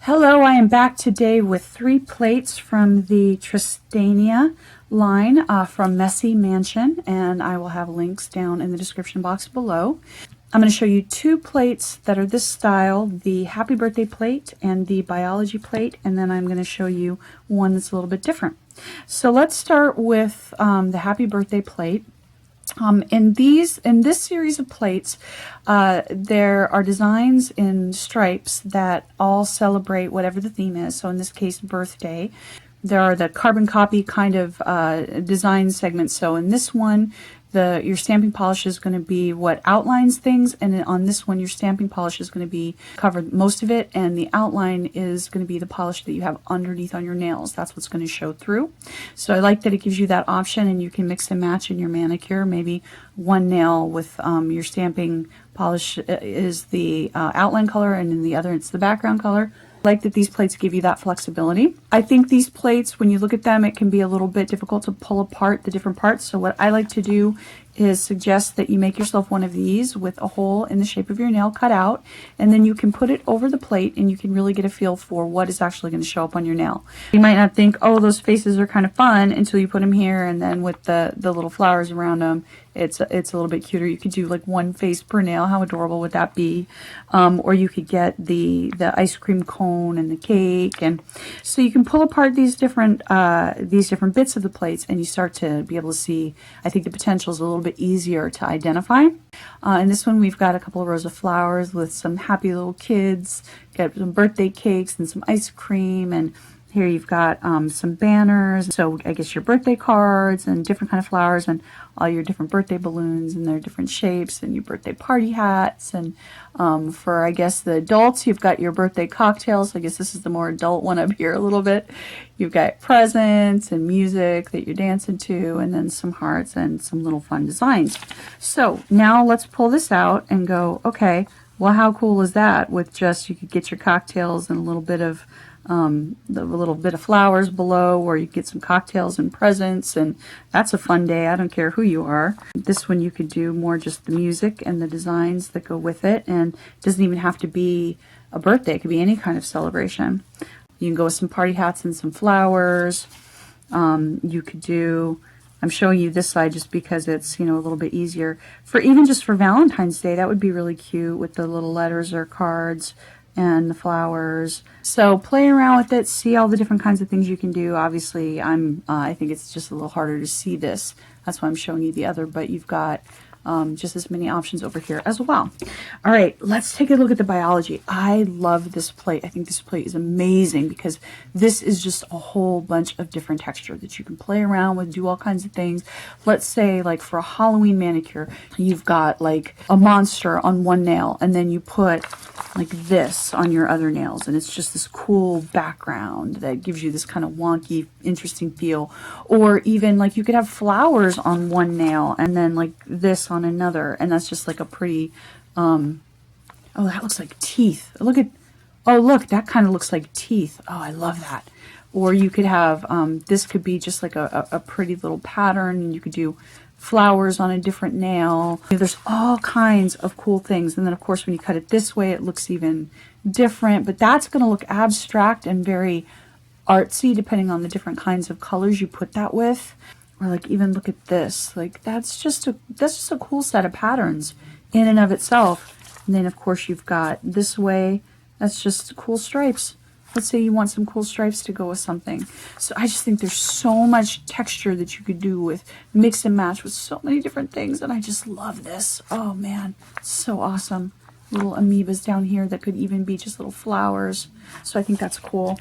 Hello, I am back today with 3 plates from the Tristaenia line from Messy Mansion, and I will have links down in the description box below. I'm going to show you 2 plates that are this style, the Happy Birthday plate and the Biology plate, and then I'm going to show you one that's a little bit different. So let's start with the Happy Birthday plate. In this series of plates, there are designs in stripes that all celebrate whatever the theme is. So in this case, birthday. There are the carbon copy kind of design segments. So in this one, your stamping polish is going to be what outlines things, and on this one your stamping polish is going to be covered most of it, and the outline is going to be the polish that you have underneath on your nails. That's what's going to show through. So I like that it gives you that option, and you can mix and match in your manicure. Maybe one nail with your stamping polish is the outline color, and in the other it's the background color. I like that these plates give you that flexibility. I think these plates, when you look at them, it can be a little bit difficult to pull apart the different parts. So what I like to do is suggest that you make yourself one of these with a hole in the shape of your nail cut out, and then you can put it over the plate and you can really get a feel for what is actually going to show up on your nail. You might not think, oh, those faces are kind of fun until you put them here, and then with the little flowers around them, it's a little bit cuter. You could do like one face per nail. How adorable would that be? Or you could get the ice cream cone and the cake, and so you can pull apart these different bits of the plates, and you start to be able to see. I think the potential is a little bit easier to identify. In this one, we've got a couple of rows of flowers with some happy little kids. Got some birthday cakes and some ice cream, and here you've got some banners, so I guess your birthday cards and different kind of flowers and all your different birthday balloons and their different shapes and your birthday party hats. And for, I guess, the adults, you've got your birthday cocktails. I guess this is the more adult one up here a little bit. You've got presents and music that you're dancing to, and then some hearts and some little fun designs. So now let's pull this out and go, okay, well, how cool is that? With just, you could get your cocktails and a little bit of flowers below, or you get some cocktails and presents, and that's a fun day. I don't care who you are. This one you could do more just the music and the designs that go with it, and it doesn't even have to be a birthday. It could be any kind of celebration. You can go with some party hats and some flowers. You could do, I'm showing you this side just because it's, a little bit easier. For even just for Valentine's Day, that would be really cute with the little letters or cards and the flowers. So play around with it, see all the different kinds of things you can do. Obviously, I think it's just a little harder to see this. That's why I'm showing you the other, but you've got just as many options over here as well. All right, let's take a look at the Biology. I love this plate. I think this plate is amazing because this is just a whole bunch of different texture that you can play around with, do all kinds of things. Let's say like for a Halloween manicure, you've got like a monster on one nail, and then you put like this on your other nails, and it's just this cool background that gives you this kind of wonky, interesting feel. Or even like you could have flowers on one nail and then like this on another, and that's just like a pretty oh, that looks like teeth. Look, that kind of looks like teeth. Oh, I love that. Or you could have this could be just like a pretty little pattern, and you could do flowers on a different nail. There's all kinds of cool things. And then of course when you cut it this way, it looks even different, but that's going to look abstract and very artsy depending on the different kinds of colors you put that with. Or like even look at this, like that's just a cool set of patterns in and of itself. And then of course you've got this way, that's just cool stripes. Let's say you want some cool stripes to go with something. So I just think there's so much texture that you could do with mix and match with so many different things, and I just love this. Oh man, it's so awesome. Little amoebas down here that could even be just little flowers. So I think that's cool.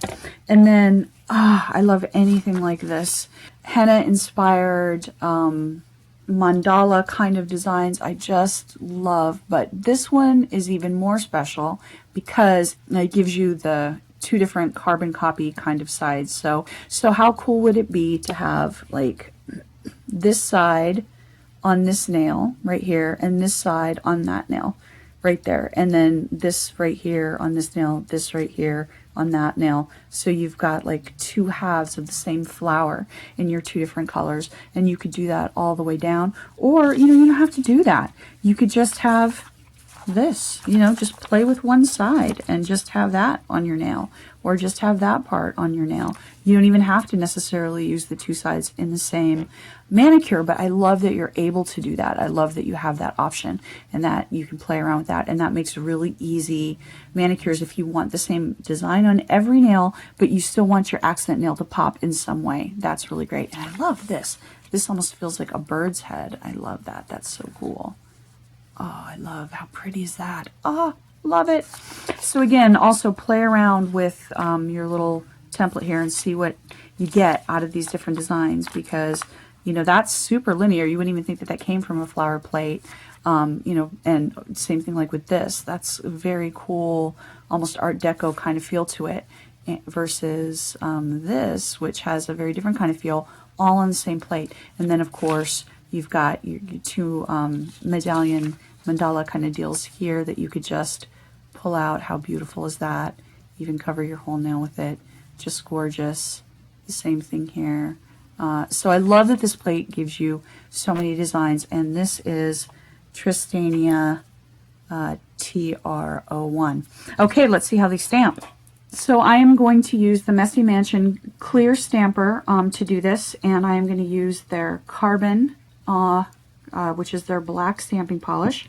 And then I love anything like this. Henna inspired mandala kind of designs I just love, but this one is even more special because it gives you the 2 different carbon copy kind of sides. So how cool would it be to have like this side on this nail right here and this side on that nail right there, and then this right here on this nail, this right here on that nail. So you've got like 2 halves of the same flower in your 2 different colors, and you could do that all the way down. Or you don't have to do that. You could just have this, you know, just play with one side and just have that on your nail, or just have that part on your nail. You don't even have to necessarily use the two sides in the same manicure, but I love that you're able to do that. I love that you have that option and that you can play around with that, and that makes really easy manicures if you want the same design on every nail, but you still want your accent nail to pop in some way. That's really great. And I love this. This almost feels like a bird's head. I love that. That's so cool. Oh, I love, how pretty is that? Oh, love it. So again, also play around with your little template here and see what you get out of these different designs, because, you know, that's super linear. You wouldn't even think that that came from a flower plate. You know, and same thing like with this. That's a very cool, almost Art Deco kind of feel to it, versus this, which has a very different kind of feel, all on the same plate. And then, of course, you've got your two mandala kind of deals here that you could just pull out. How beautiful is that? Even cover your whole nail with it. Just gorgeous. The same thing here. So I love that this plate gives you so many designs, and this is Tristaenia TR01. Okay, let's see how they stamp. So I am going to use the Messy Mansion clear stamper to do this, and I am going to use their carbon, which is their black stamping polish.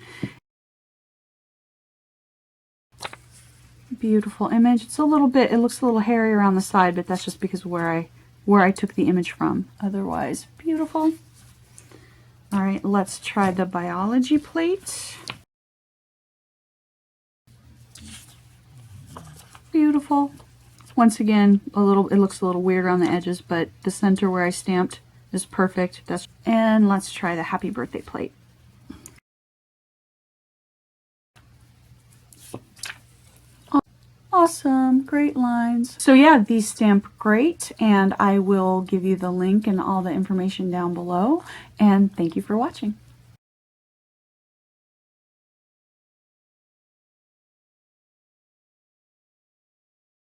Beautiful image. It's a little bit, it looks a little hairy around the side, but that's just because where I took the image from. Otherwise, beautiful. All right, let's try the biology plate. Beautiful. Once again, it looks a little weird around the edges, but the center where I stamped is perfect. And let's try the happy birthday plate. Awesome, great lines. So yeah, these stamp great, and I will give you the link and all the information down below. And thank you for watching.